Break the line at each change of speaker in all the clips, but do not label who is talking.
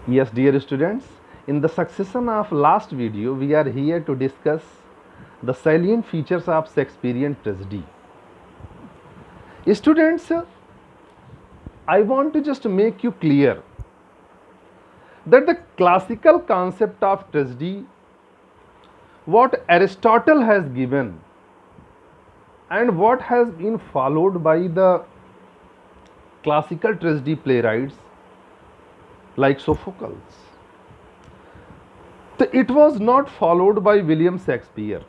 Yes, dear students, in the succession of last video, we are here to discuss the salient features of Shakespearean tragedy. Students, I want to just make you clear that the classical concept of tragedy, what Aristotle has given and what has been followed by the classical tragedy playwrights like Sophocles, it was not followed by William Shakespeare.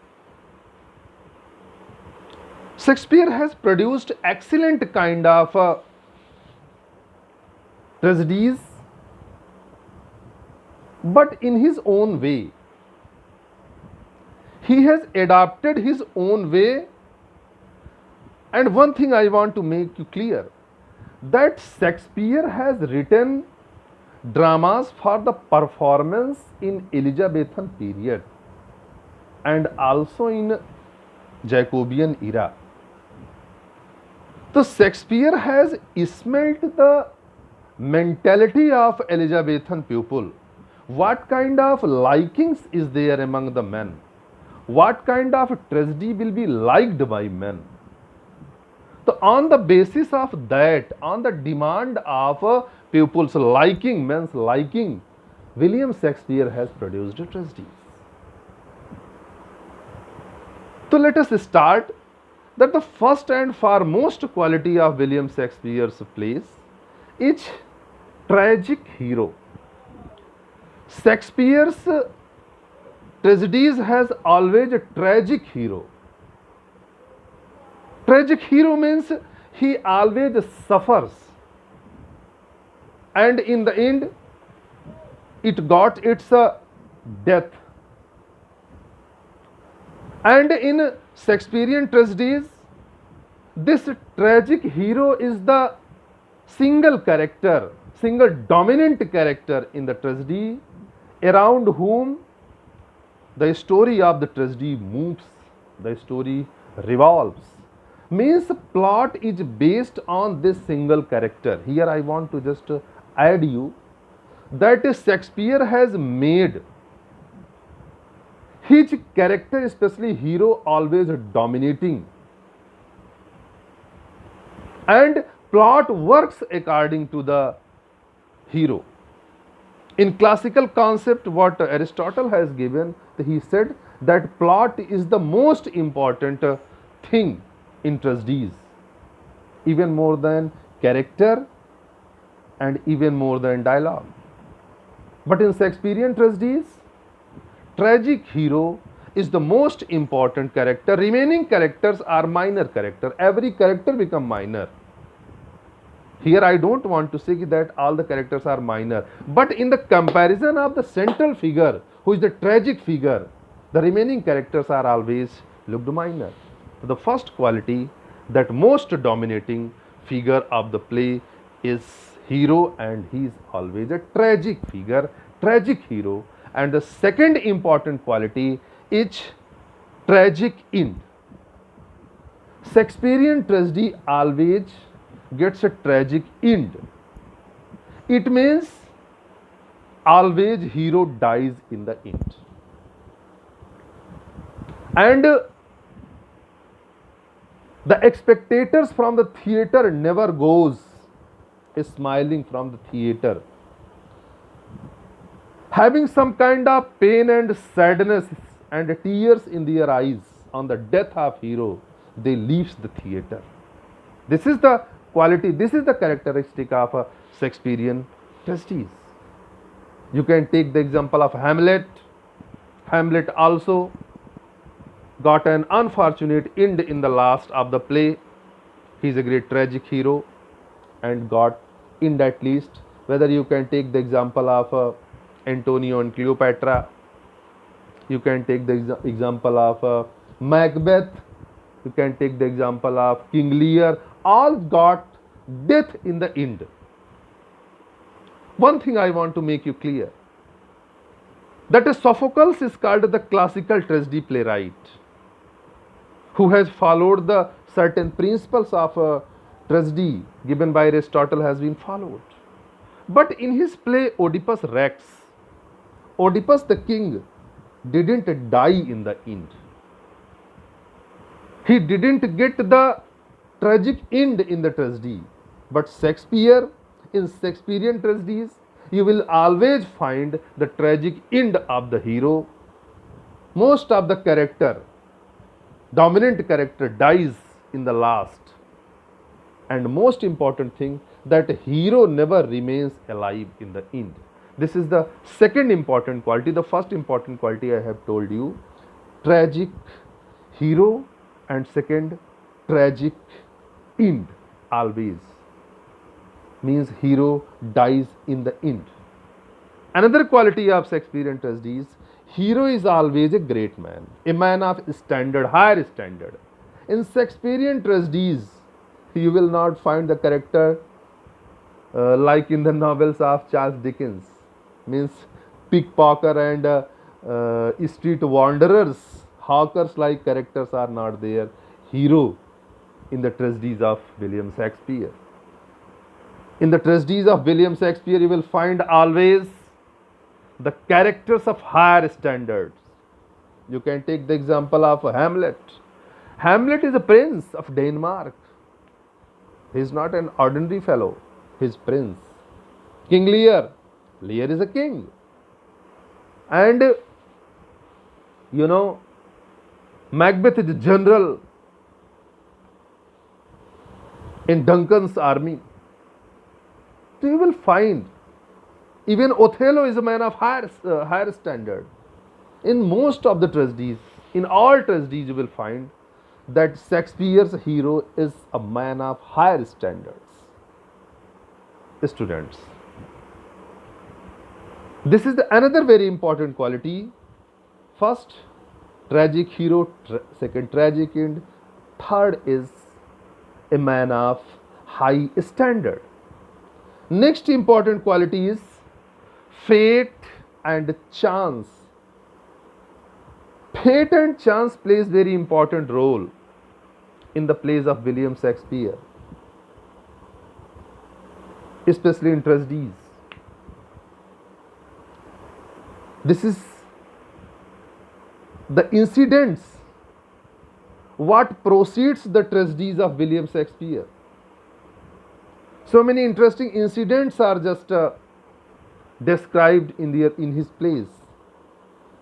Shakespeare has produced excellent kind of tragedies, but in his own way. He has adapted his own way, and one thing I want to make you clear, that Shakespeare has written dramas for the performance in Elizabethan period and also in Jacobean era. So Shakespeare has smelt the mentality of Elizabethan people. What kind of likings is there among the men? What kind of tragedy will be liked by men? So on the basis of that, on the demand of people's liking, men's liking, William Shakespeare has produced tragedies. So let us start that the first and foremost quality of William Shakespeare's plays is tragic hero. Shakespeare's tragedies has always a tragic hero. Tragic hero means he always suffers, and in the end it got its death. And in Shakespearean tragedies, this tragic hero is the single character, single dominant character in the tragedy, around whom the story of the tragedy moves, the story revolves. Means plot is based on this single character. Here I want to just add you that Shakespeare has made his character, especially hero, always dominating, and plot works according to the hero. In classical concept, what Aristotle has given, he said that plot is the most important thing in tragedies, even more than character and even more than dialogue. But in Shakespearean tragedies, tragic hero is the most important character. Remaining characters are minor character. Every character become minor. Here I don't want to say that all the characters are minor, but in the comparison of the central figure, who is the tragic figure, the remaining characters are always looked minor. So the first quality, that most dominating figure of the play is hero, and he is always a tragic figure, tragic hero. And the second important quality is tragic end. Shakespearean tragedy always gets a tragic end. It means always hero dies in the end. And the spectators from the theater never goes smiling from the theater, having some kind of pain and sadness and tears in their eyes on the death of hero. They leaves the theater. This is the quality, this is the characteristic of a Shakespearean tragedies. You can take the example of Hamlet. Hamlet also got an unfortunate end in the last of the play. He is a great tragic hero and got end at least. Whether you can take the example of Antonio and Cleopatra, you can take the example of Macbeth, you can take the example of King Lear, all got death in the end. One thing I want to make you clear, that Sophocles is called the classical tragedy playwright, who has followed the certain principles of tragedy given by Aristotle has been followed. But in his play Oedipus Rex, Oedipus the king didn't die in the end. He didn't get the tragic end in the tragedy. But Shakespeare, in Shakespearian tragedies, you will always find the tragic end of the hero. Most of the character, dominant character, dies in the last. And most important thing, that hero never remains alive in the end. This is the second important quality. The first important quality I have told you, tragic hero, and second, tragic end. Always means hero dies in the end. Another quality of Shakespearean tragedies, hero is always a great man, a man of standard, higher standard. In Shakespearean tragedies, you will not find the character like in the novels of Charles Dickens, means pickpocket and street wanderers, hawkers like characters are not there. Hero in the tragedies of William Shakespeare. In the tragedies of William Shakespeare, you will find always the characters of higher standards. You can take the example of Hamlet. Hamlet is a prince of Denmark. He is not an ordinary fellow, he is prince. King Lear. Lear is a king. And Macbeth is a general in Duncan's army. So you will find even Othello is a man of higher standard. In most of the tragedies, in all tragedies, you will find that Shakespeare's hero is a man of higher standards. Students, this is another very important quality. First, tragic hero, second, tragic end, third is a man of high standard. Next important quality is fate and chance. Fate and chance plays very important role in the plays of William Shakespeare, especially in tragedies. This is the incidents what proceeds the tragedies of William Shakespeare. So many interesting incidents are just described in his plays.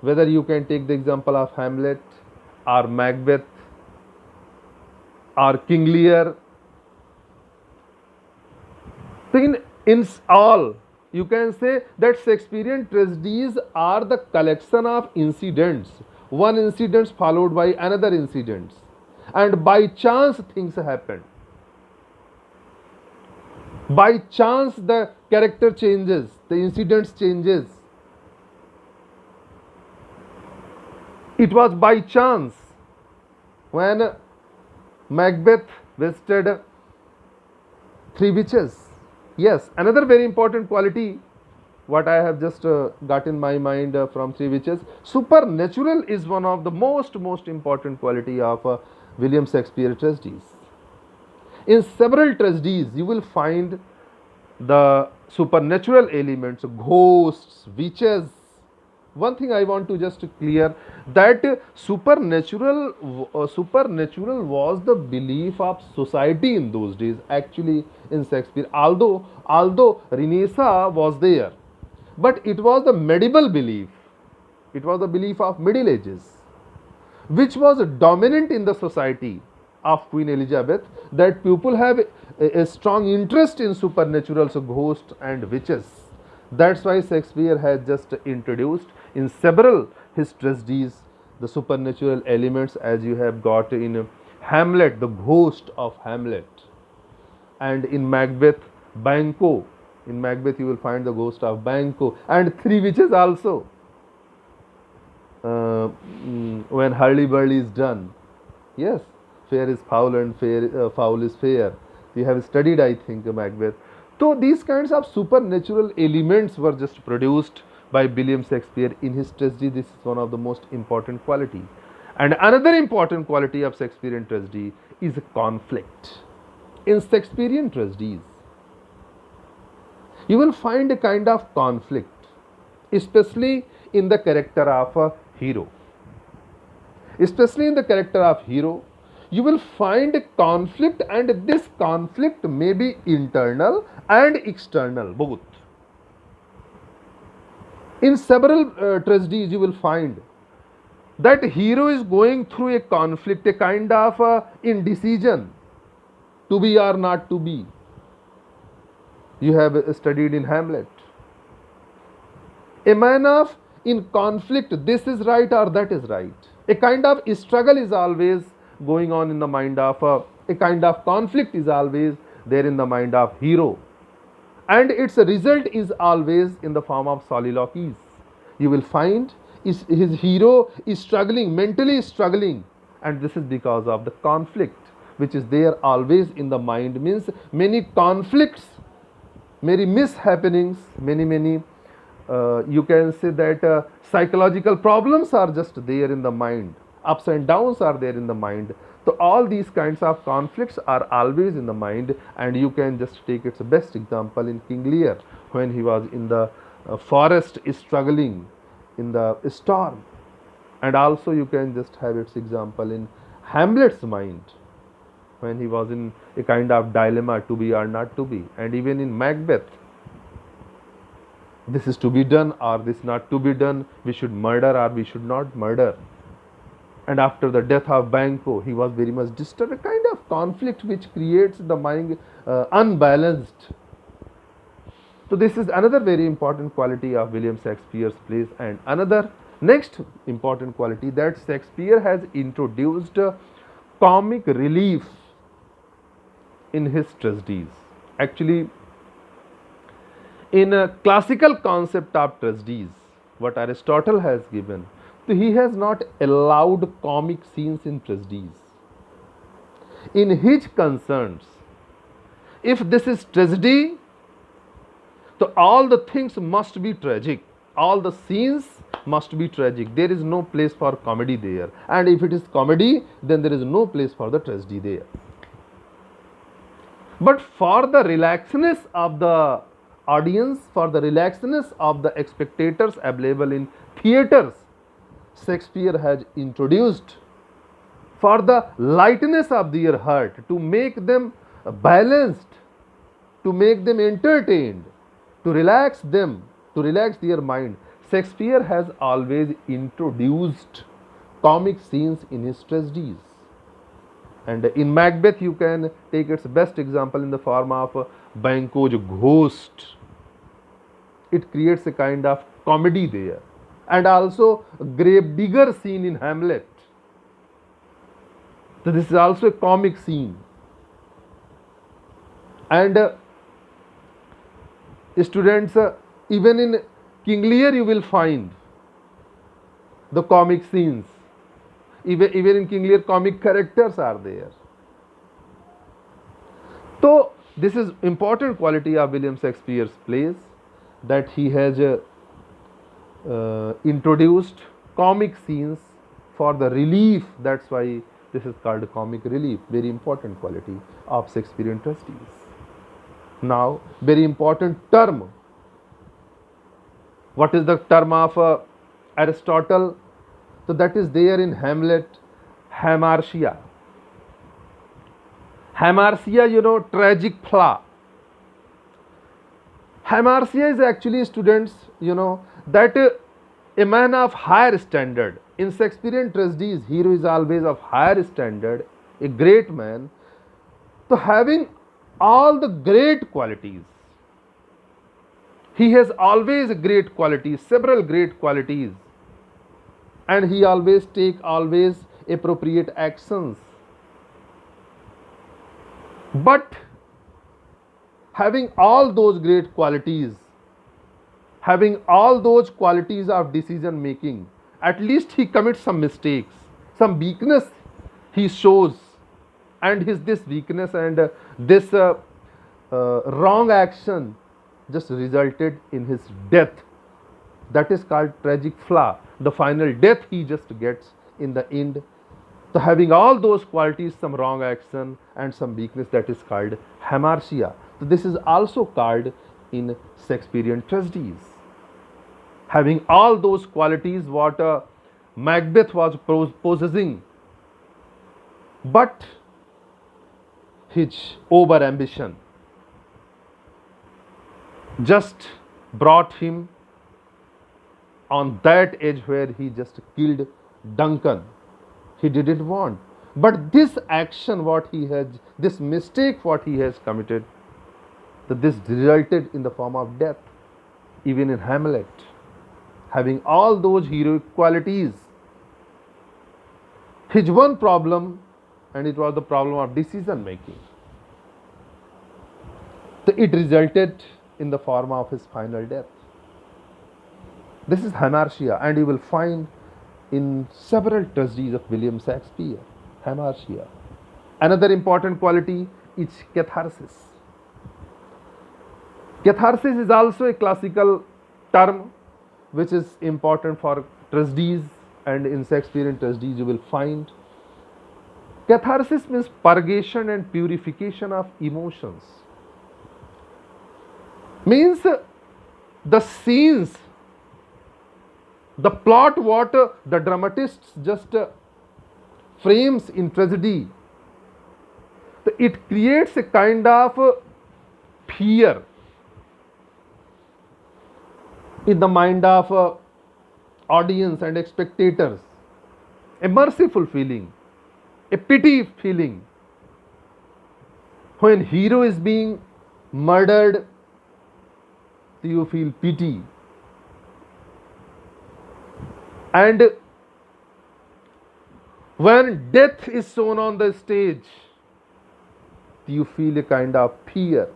Whether you can take the example of Hamlet or Macbeth or King Lear. So in all, you can say that Shakespearean tragedies are the collection of incidents. One incident followed by another incident. And by chance things happen. By chance the character changes, the incidents changes. It was by chance when Macbeth visited three witches. Yes, another very important quality what I have just got in my mind from three witches. Supernatural is one of the most important quality of William Shakespeare tragedies. In several tragedies, you will find the supernatural elements, ghosts, witches. One thing I want to just clear that supernatural was the belief of society in those days. Actually, in Shakespeare, although Renaissance was there, but it was the medieval belief. It was the belief of Middle Ages, which was dominant in the society of Queen Elizabeth, that people have a strong interest in supernatural, so ghosts and witches. That's why Shakespeare has just introduced in several his tragedies the supernatural elements, as you have got in Hamlet, the ghost of Hamlet, and in Macbeth, Banquo. In Macbeth, you will find the ghost of Banquo, and three witches also. When hurly-burly is done, yes, fair is foul and foul is fair. You have studied, I think, Macbeth. So these kinds of supernatural elements were just produced by William Shakespeare in his tragedy. This is one of the most important quality. And another important quality of Shakespearean tragedy is conflict. In Shakespearean tragedies, you will find a kind of conflict, especially in the character of a hero. Especially in the character of hero, you will find a conflict, and this conflict may be internal and external, both. In several tragedies, you will find that hero is going through a conflict, a kind of indecision, to be or not to be. You have studied in Hamlet. A man of in conflict, this is right or that is right. A kind of struggle is always going on in the mind of a kind of conflict is always there in the mind of hero, and its result is always in the form of soliloquies. You will find his hero is struggling, mentally struggling, and this is because of the conflict which is there always in the mind. Means many conflicts, many mishappenings, many you can say that psychological problems are just there in the mind, ups and downs are there in the mind. So all these kinds of conflicts are always in the mind, and you can just take its best example in King Lear, when he was in the forest struggling in the storm, and also you can just have its example in Hamlet's mind, when he was in a kind of dilemma, to be or not to be, and even in Macbeth, this is to be done or this not to be done, we should murder or we should not murder. And after the death of Banquo, he was very much disturbed, a kind of conflict which creates the mind unbalanced. So this is another very important quality of William Shakespeare's plays. And another next important quality, that Shakespeare has introduced comic relief in his tragedies. Actually, in a classical concept of tragedies, what Aristotle has given, so he has not allowed comic scenes in tragedies. In his concerns, if this is tragedy, so all the things must be tragic, all the scenes must be tragic. There is no place for comedy there, and if it is comedy, then there is no place for the tragedy there. But for the relaxedness of the audience, for the relaxedness of the spectators available in theaters, Shakespeare has introduced, for the lightness of their heart, to make them balanced, to make them entertained, to relax them, to relax their mind. Shakespeare has always introduced comic scenes in his tragedies. And in Macbeth, you can take its best example in the form of Banquo's ghost. It creates a kind of comedy there. And also a gravedigger scene in Hamlet. So this is also a comic scene. And students, even in King Lear you will find the comic scenes. Even in King Lear, comic characters are there. So this is important quality of William Shakespeare's plays, that he has introduced comic scenes for the relief. That's why this is called comic relief. Very important quality of Shakespearean tragedies. Now, very important term. What is the term of Aristotle? So that is there in Hamlet, hamartia. Hamartia, tragic flaw. Hamartia is actually, students, that a man of higher standard. In Shakespearean tragedies, hero is always of higher standard, a great man. So having all the great qualities, he has always great qualities, several great qualities, and he always take appropriate actions. But having all those great qualities, having all those qualities of decision making, at least he commits some mistakes, some weakness he shows, and this weakness and this wrong action just resulted in his death. That is called tragic flaw. The final death he just gets in the end. So having all those qualities, some wrong action and some weakness, that is called hamartia. So this is also called in Shakespearean tragedies. Having all those qualities what Macbeth was possessing, but his over ambition just brought him on that edge where he just killed Duncan. He didn't want. But this action, what he has, this mistake, what he has committed, that this resulted in the form of death. Even in Hamlet, having all those heroic qualities, his one problem, and it was the problem of decision making. It resulted in the form of his final death. This is Inertia, and you will find in several tragedies of William Shakespeare, Inertia. Another important quality is catharsis. Catharsis is also a classical term which is important for tragedies, and in Shakespearean tragedies you will find. Catharsis means purgation and purification of emotions. Means the scenes, the plot what the dramatists just frames in tragedy, it creates a kind of fear in the mind of audience and spectators, a merciful feeling, a pity feeling. When hero is being murdered, you feel pity. And when death is shown on the stage, you feel a kind of fear.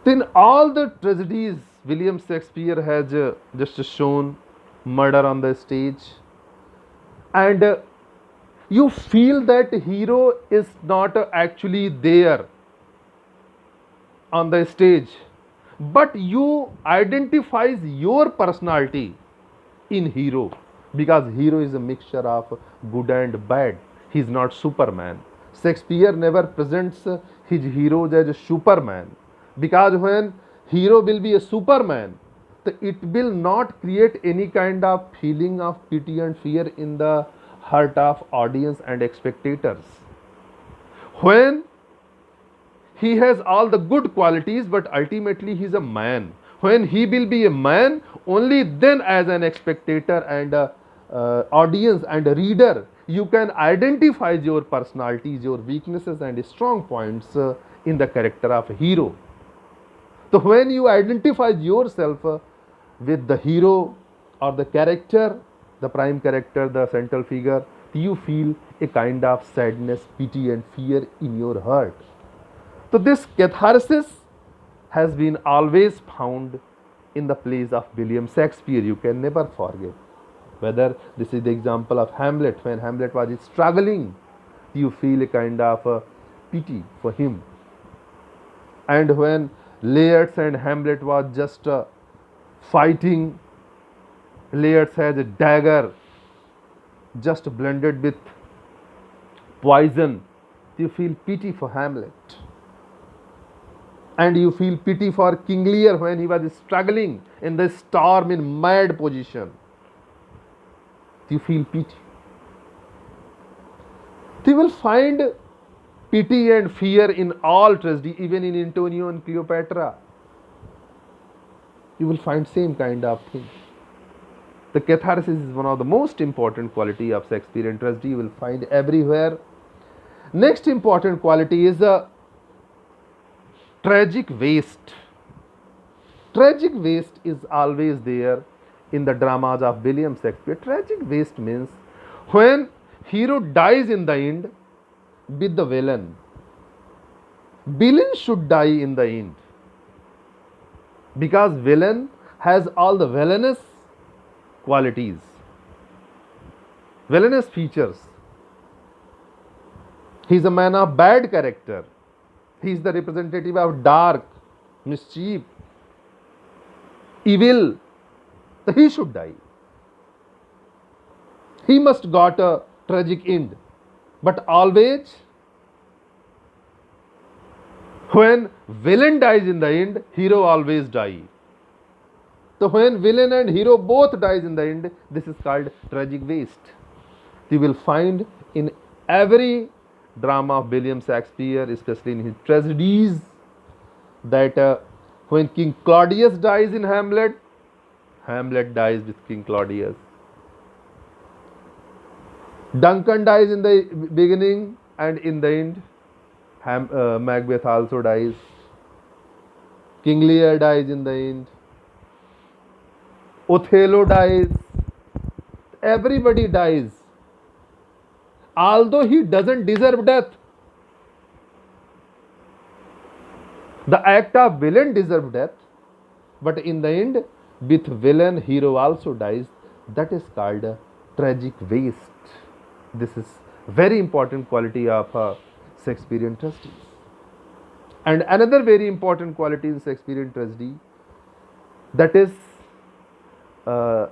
In all the tragedies, William Shakespeare has just shown murder on the stage, and you feel that hero is not actually there on the stage, but you identifies your personality in hero, because hero is a mixture of good and bad. He is not Superman. Shakespeare never presents his heroes as a Superman, because when hero will be a Superman, it will not create any kind of feeling of pity and fear in the heart of audience and spectators. When he has all the good qualities, but ultimately he is a man. When he will be a man, only then as an spectator and audience and a reader, you can identify your personalities, your weaknesses and strong points in the character of a hero. So when you identify yourself with the hero or the character, the prime character, the central figure, you feel a kind of sadness, pity and fear in your heart. So this catharsis has been always found in the plays of William Shakespeare. You can never forget. Whether this is the example of Hamlet, when Hamlet was struggling, you feel a kind of pity for him. And when Lear and Hamlet was just fighting, Lear has a dagger just blended with poison, you feel pity for Hamlet. And you feel pity for King Lear when he was struggling in the storm in mad position. You feel pity. You will find pity and fear in all tragedy, even in Antonio and Cleopatra. You will find same kind of thing. The catharsis is one of the most important quality of Shakespearean tragedy. You will find everywhere. Next important quality is tragic waste. Tragic waste is always there in the dramas of William Shakespeare. Tragic waste means when hero dies in the end with the villain. Villain should die in the end, because villain has all the villainous qualities, villainous features. He is a man of bad character. He is the representative of dark, mischief, evil. So he should die. He must got a tragic end. But always, When villain dies in the end, hero always die. So when villain and hero both dies in the end, this is called tragic waste. You will find in every drama of William Shakespeare, especially in his tragedies, that when King Claudius dies in Hamlet, Hamlet dies with King Claudius. Duncan dies in the beginning, and in the end, Macbeth also dies. King Lear dies in the end. Othello dies. Everybody dies. Although he doesn't deserve death, the act of villain deserves death, but in the end, with villain, hero also dies. That is called a tragic waste. This is very important quality of Shakespearean tragedy. And another very important quality in Shakespearean tragedy, that is uh,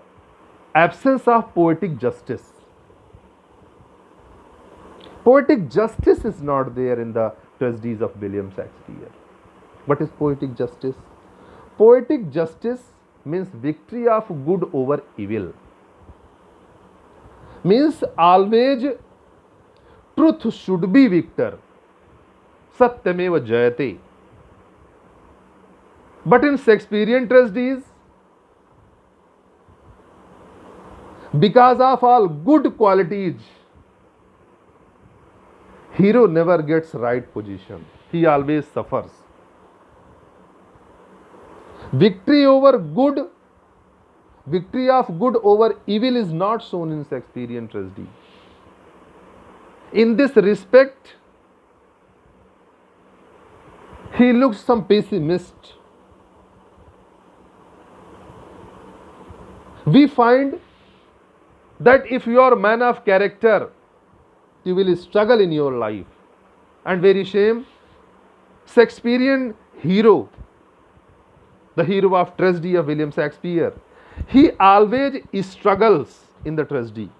absence of poetic justice. Poetic justice is not there in the tragedies of William Shakespeare. What is poetic justice? Poetic justice means victory of good over evil. Means always truth should be victor. Satyameva jayate. But in Shakespearean tragedies, because of all good qualities, hero never gets right position. He always suffers. Victory over good, victory of good over evil is not shown in Shakespearean tragedy. In this respect, he looks some pessimist. We find that if you are a man of character, you will struggle in your life. And very shame, Shakespearean hero, the hero of tragedy of William Shakespeare, he always struggles in the tragedy.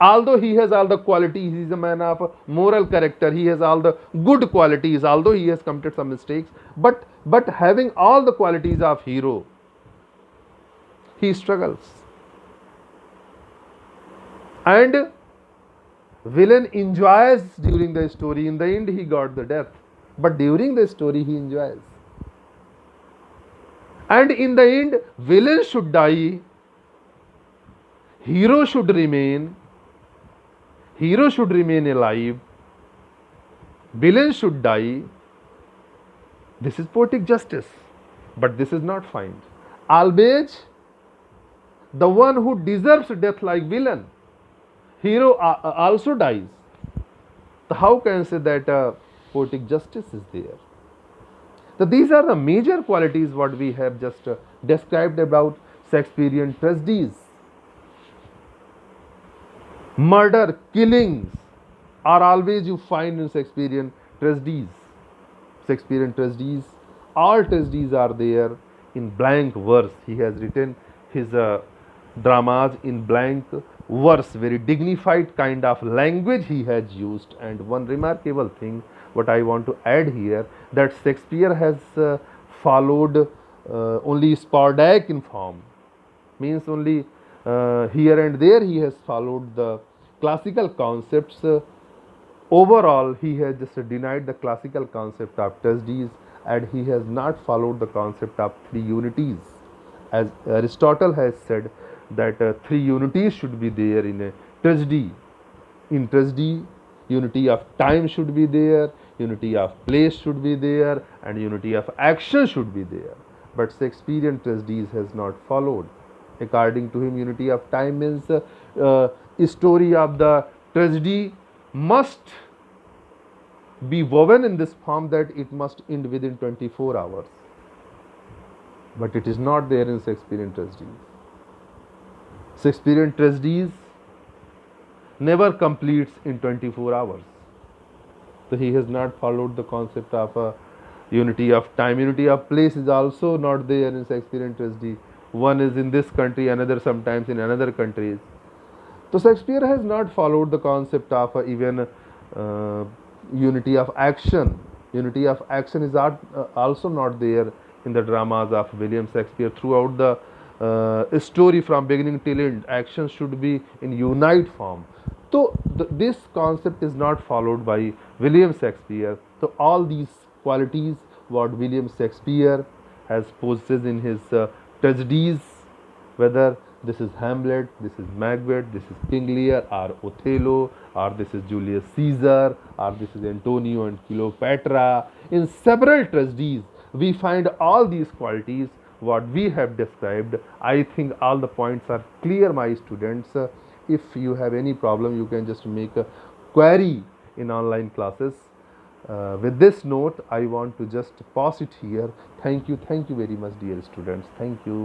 Although he has all the qualities, he is a man of moral character, he has all the good qualities, although he has committed some mistakes, but having all the qualities of hero, he struggles. And villain enjoys during the story. In the end, he got the death, but during the story, he enjoys. And in the end, villain should die, hero should remain alive, villain should die. This is poetic justice, but this is not found. Always, the one who deserves death like villain, hero also dies. So how can I say that poetic justice is there? So these are the major qualities what we have just described about Shakespearean tragedies. Murder, killings are always you find in Shakespearean tragedies. Shakespearean tragedies, all tragedies are there in blank verse. He has written his dramas in blank verse, very dignified kind of language he has used. And one remarkable thing what I want to add here, that Shakespeare has followed only sporadic in form, means only here and there he has followed the classical concepts. Overall, he has just denied the classical concept of tragedies, and he has not followed the concept of three unities. As Aristotle has said that three unities should be there in a tragedy. In tragedy, unity of time should be there, unity of place should be there, and unity of action should be there. But Shakespearean tragedies has not followed. According to him, unity of time means story of the tragedy must be woven in this form that it must end within 24 hours. But it is not there in Shakespearean tragedies. Shakespearean tragedies never completes in 24 hours. So he has not followed the concept of a unity of time. Unity of place is also not there in Shakespearean tragedy. One is in this country, another sometimes in another countries. So Shakespeare has not followed the concept of even unity of action. Unity of action is also not there in the dramas of William Shakespeare. Throughout the story from beginning till end, action should be in unite form. So this concept is not followed by William Shakespeare. So all these qualities what William Shakespeare has possessed in his tragedies, whether this is Hamlet, this is Macbeth, this is King Lear, or Othello, or this is Julius Caesar, or this is Antonio and Cleopatra. In several tragedies, we find all these qualities what we have described. I think all the points are clear, my students. If you have any problem, you can just make a query in online classes. With this note, I want to just pause it here. Thank you very much, dear students. Thank you.